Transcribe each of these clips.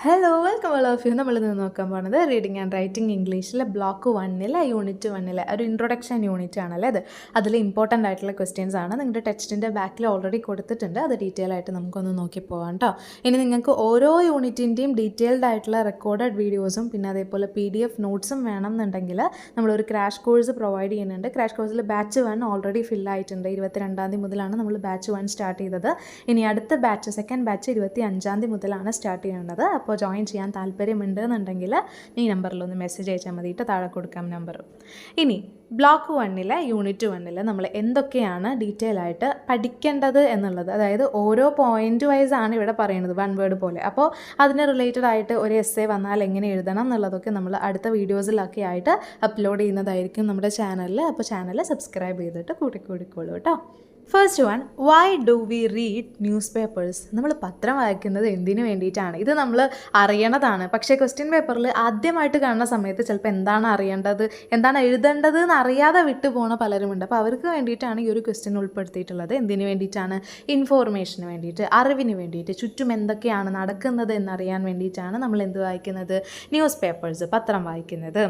Hello welcome all of you. നമ്മളിന്ന് നോക്കാൻ പോകുന്നത് റീഡിങ് ആൻഡ് റൈറ്റിംഗ് ഇംഗ്ലീഷിലെ ബ്ലോക്ക് 1 യൂണിറ്റ് 1 ഒരു ഇൻട്രൊഡക്ഷൻ യൂണിറ്റ് ആണല്ലേ അത്. അതിൽ ഇമ്പോർട്ടൻ്റ് ആയിട്ടുള്ള ക്വസ്റ്റ്യൻസ് ആണ്. നിങ്ങളുടെ ടെക്സ്റ്റിൻ്റെ ബാക്കിൽ ഓൾറെഡി കൊടുത്തിട്ടുണ്ട്. അത് ഡീറ്റെയിൽ ആയിട്ട് നമുക്കൊന്ന് നോക്കി പോകാം കേട്ടോ. ഇനി നിങ്ങൾക്ക് ഓരോ യൂണിറ്റിൻ്റെയും ഡീറ്റെയിൽഡ് ആയിട്ടുള്ള റെക്കോർഡഡ് വീഡിയോസും പിന്നെ അതേപോലെ PDF നോട്ട്സും വേണം എന്നുണ്ടെങ്കിൽ നമ്മളൊരു ക്രാഷ് കോഴ്സ് പ്രൊവൈഡ് ചെയ്യുന്നുണ്ട്. ക്രാഷ് കോഴ്സിൽ ബാച്ച് 1 ഓൾറെഡി ഫില്ലായിട്ടുണ്ട്. 22-ാം തീയതി മുതലാണ് നമ്മൾ ബാച്ച് 1 സ്റ്റാർട്ട് ചെയ്തത്. ഇനി അടുത്ത ബാച്ച് സെക്കൻഡ് ബാച്ച് 25-ാം തീയതി മുതലാണ് സ്റ്റാർട്ട് ചെയ്യുന്നത്. അപ്പോൾ ജോയിൻ ചെയ്യാൻ താല്പര്യമുണ്ട് എന്നുണ്ടെങ്കിൽ ഈ നമ്പറിലൊന്ന് മെസ്സേജ് അയച്ചാൽ മതിയിട്ട് താഴെ കൊടുക്കാം നമ്പർ. ഇനി ബ്ലോക്ക് 1 യൂണിറ്റ് 1 നമ്മൾ എന്തൊക്കെയാണ് ഡീറ്റെയിൽ ആയിട്ട് പഠിക്കേണ്ടത് എന്നുള്ളത്, അതായത് ഓരോ പോയിന്റ് വൈസ് ആണ് ഇവിടെ പറയുന്നത്, 1 വേർഡ് പോലെ. അപ്പോൾ അതിന് റിലേറ്റഡ് ആയിട്ട് ഒരു എസ്സേ വന്നാൽ എങ്ങനെ എഴുതണം എന്നുള്ളതൊക്കെ നമ്മൾ അടുത്ത വീഡിയോസിലൊക്കെ ആയിട്ട് അപ്ലോഡ് ചെയ്യുന്നതായിരിക്കും നമ്മുടെ ചാനലിൽ. അപ്പോൾ ചാനൽ സബ്സ്ക്രൈബ് ചെയ്തിട്ട് കൂട്ടിക്കൂടിക്കോളൂ കേട്ടോ. First one, why do we read news papers? നമ്മൾ പത്രം വായിക്കുന്നത് എന്തിനു വേണ്ടിയിട്ടാണ്? ഇത് നമ്മൾ അറിയണതാണ്. പക്ഷേ ക്വസ്റ്റ്യൻ പേപ്പറിൽ ആദ്യമായിട്ട് കാണുന്ന സമയത്ത് ചിലപ്പോൾ എന്താണ് അറിയേണ്ടത്, എന്താണ് എഴുതേണ്ടത് എന്ന് അറിയാതെ വിട്ടു പോകുന്ന പലരുമുണ്ട്. അപ്പോൾ അവർക്ക് വേണ്ടിയിട്ടാണ് ഈ ഒരു ക്വസ്റ്റ്യൻ ഉൾപ്പെടുത്തിയിട്ടുള്ളത്. എന്തിനു വേണ്ടിയിട്ടാണ്? ഇൻഫോർമേഷന് വേണ്ടിയിട്ട്, അറിവിന് വേണ്ടിയിട്ട്, ചുറ്റും എന്തൊക്കെയാണ് നടക്കുന്നത് എന്നറിയാൻ വേണ്ടിയിട്ടാണ് നമ്മൾ എന്ത് വായിക്കുന്നത്? ന്യൂസ് പേപ്പേഴ്സ്, പത്രം വായിക്കുന്നത്.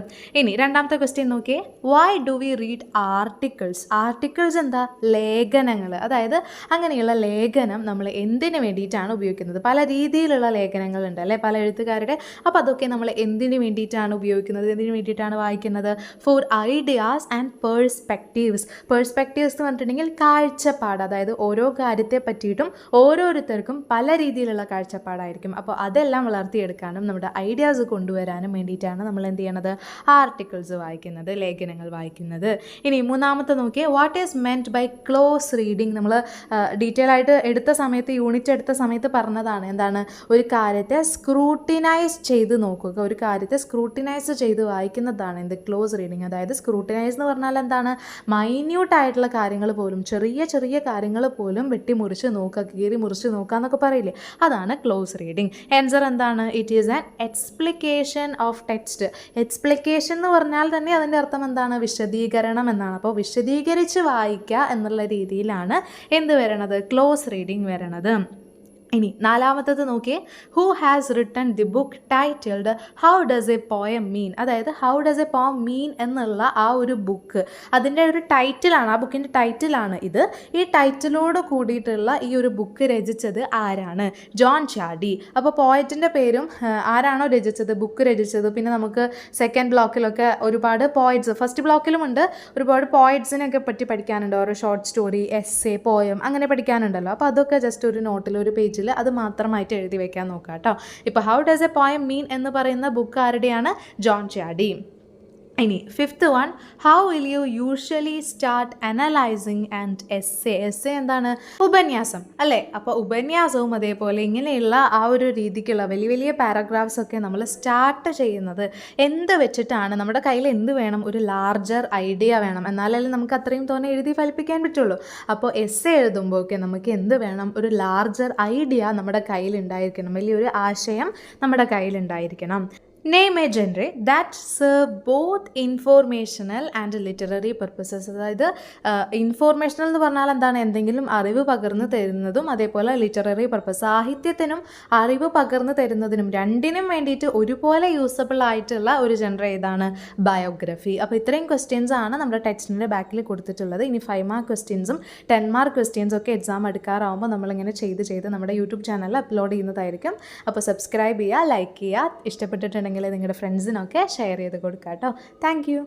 ഇനി രണ്ടാമത്തെ ക്വസ്റ്റ്യൻ നോക്കിയേ, why do we read articles? Articles എന്താ? ലേഖനം. അതായത് അങ്ങനെയുള്ള ലേഖനം നമ്മൾ എന്തിനു വേണ്ടിയിട്ടാണ് ഉപയോഗിക്കുന്നത്? പല രീതിയിലുള്ള ലേഖനങ്ങളുണ്ട് അല്ലേ, പല എഴുത്തുകാരുടെ. അപ്പോൾ അതൊക്കെ നമ്മൾ എന്തിനു വേണ്ടിയിട്ടാണ് ഉപയോഗിക്കുന്നത്, എന്തിനു വേണ്ടിയിട്ടാണ് വായിക്കുന്നത്? For ideas and perspectives. Perspectives എന്ന് പറഞ്ഞിട്ടുണ്ടെങ്കിൽ കാഴ്ചപ്പാട്, അതായത് ഓരോ കാര്യത്തെ പറ്റിയിട്ടും ഓരോരുത്തർക്കും പല രീതിയിലുള്ള കാഴ്ചപ്പാടായിരിക്കും. അപ്പോൾ അതെല്ലാം വളർത്തിയെടുക്കാനും നമ്മുടെ ഐഡിയാസ് കൊണ്ടുവരാനും വേണ്ടിയിട്ടാണ് നമ്മൾ എന്ത് ചെയ്യണത്? ആർട്ടിക്കിൾസ് വായിക്കുന്നത്, ലേഖനങ്ങൾ വായിക്കുന്നത്. ഇനി മൂന്നാമത്തെ നോക്കിയേ, what is meant by close reading? നമ്മൾ ഡീറ്റെയിൽ ആയിട്ട് എടുത്ത സമയത്ത്, യൂണിറ്റ് എടുത്ത സമയത്ത് പറഞ്ഞതാണ്. എന്താണ്? ഒരു കാര്യത്തെ സ്ക്രൂട്ടിനൈസ് ചെയ്ത് നോക്കുക, ഒരു കാര്യത്തെ സ്ക്രൂട്ടിനൈസ് ചെയ്ത് വായിക്കുന്നതാണ് എന്ത്? Close reading. അതായത് സ്ക്രൂട്ടിനൈസ് എന്ന് പറഞ്ഞാൽ എന്താണ്? മൈന്യൂട്ട് ആയിട്ടുള്ള കാര്യങ്ങൾ പോലും, ചെറിയ ചെറിയ കാര്യങ്ങൾ പോലും വെട്ടിമുറിച്ച് നോക്കുക, കീറി മുറിച്ച് നോക്കുക എന്നൊക്കെ പറയില്ലേ, അതാണ് ക്ലോസ് റീഡിങ്. ആൻസർ എന്താണ്? It is an explication of text. Explication എന്ന് പറഞ്ഞാൽ തന്നെ അതിൻ്റെ അർത്ഥം എന്താണ്? വിശദീകരണം എന്നാണ്. അപ്പോൾ വിശദീകരിച്ച് വായിക്കുക എന്നുള്ള രീതിയിലാണ് എന്ത് വരണത്? ക്ലോസ് റീഡിങ് വരണത്. ഇനി നാലാമത്തത് നോക്കിയേ, who has written the book titled how does a poem mean? അതായത് how does a poem mean എന്നുള്ള ആ ഒരു ബുക്ക്, അതിൻ്റെ ഒരു ടൈറ്റിലാണ്, ആ ബുക്കിൻ്റെ ടൈറ്റിലാണ് ഇത്. ഈ ടൈറ്റിലോട് കൂടിയിട്ടുള്ള ഈ ഒരു ബുക്ക് രചിച്ചത് ആരാണ്? ജോൺ ചാഡി. അപ്പോൾ പോയറ്റിൻ്റെ പേരും ആരാണോ രചിച്ചത്, ബുക്ക് രചിച്ചത്. പിന്നെ നമുക്ക് സെക്കൻഡ് ബ്ലോക്കിലൊക്കെ ഒരുപാട് പോയറ്റ്സ്, ഫസ്റ്റ് ബ്ലോക്കിലുമുണ്ട്, ഒരുപാട് പോയറ്റ്സിനെയൊക്കെ പറ്റി പഠിക്കാനുണ്ട്. ഓരോ ഷോർട്ട് സ്റ്റോറി, എസ്സേ, പോയം അങ്ങനെ പഠിക്കാനുണ്ടല്ലോ. അപ്പോൾ അതൊക്കെ ജസ്റ്റ് ഒരു നോട്ടിൽ, ഒരു പേജിൽ അത് മാത്രമായിട്ട് എഴുതി വെക്കാൻ നോക്കാം കേട്ടോ. ഇപ്പോൾ ഹൗ ഡസ് എ പോയം മീൻ എന്ന് പറയുന്ന ബുക്ക് ആരുടെയാണ്? ജോൺ ചാഡി. ഇനി fifth one, how will you usually start analysing and essay? Essay എന്താണ്? ഉപന്യാസം അല്ലേ. അപ്പോൾ ഉപന്യാസവും അതേപോലെ ഇങ്ങനെയുള്ള ആ ഒരു രീതിക്കുള്ള വലിയ വലിയ പാരഗ്രാഫ്സ് ഒക്കെ നമ്മൾ സ്റ്റാർട്ട് ചെയ്യുന്നത് എന്ത് വെച്ചിട്ടാണ്? നമ്മുടെ കയ്യിൽ എന്ത് വേണം? ഒരു ലാർജർ ഐഡിയ വേണം, എന്നാലല്ലേ നമുക്ക് അത്രയും തോന്നെ എഴുതി ഫലിപ്പിക്കാൻ പറ്റുള്ളൂ. അപ്പോൾ എസ്സേ എഴുതുമ്പോൾ ഒക്കെ നമുക്ക് എന്ത് വേണം? ഒരു ലാർജർ ഐഡിയ നമ്മുടെ കയ്യിലുണ്ടായിരിക്കണം, വലിയൊരു ആശയം നമ്മുടെ കയ്യിലുണ്ടായിരിക്കണം. Name a genre that serve both informational and literary purposes. അതായത് ഇൻഫോർമേഷണൽ എന്ന് പറഞ്ഞാൽ എന്താണ്? എന്തെങ്കിലും അറിവ് പകർന്നു തരുന്നതും അതേപോലെ ലിറ്റററി പർപ്പസ്, സാഹിത്യത്തിനും അറിവ് പകർന്നു തരുന്നതിനും രണ്ടിനും വേണ്ടിയിട്ട് ഒരുപോലെ യൂസബിൾ ആയിട്ടുള്ള ഒരു ജനറ ഏതാണ്? ബയോഗ്രഫി. അപ്പോൾ ഇത്രയും ക്വസ്റ്റ്യൻസ് ആണ് നമ്മുടെ ടെക്സ്റ്റിൻ്റെ ബാക്കിൽ കൊടുത്തിട്ടുള്ളത്. ഇനി 5 മാർക്ക് ക്വസ്റ്റ്യൻസും 10 മാർക്ക് ക്വസ്റ്റ്യൻസും ഒക്കെ എക്സാം എടുക്കാറാവുമ്പോൾ നമ്മളിങ്ങനെ ചെയ്ത് നമ്മുടെ യൂട്യൂബ് ചാനലിൽ അപ്ലോഡ് ചെയ്യുന്നതായിരിക്കും. അപ്പോൾ സബ്സ്ക്രൈബ് ചെയ്യുക, ലൈക്ക് ചെയ്യുക, ഇഷ്ടപ്പെട്ടിട്ടുണ്ടെങ്കിൽ നിങ്ങളുടെ ഫ്രണ്ട്സിനൊക്കെ ഷെയർ ചെയ്ത് കൊടുക്കുക കേട്ടോ. Thank you.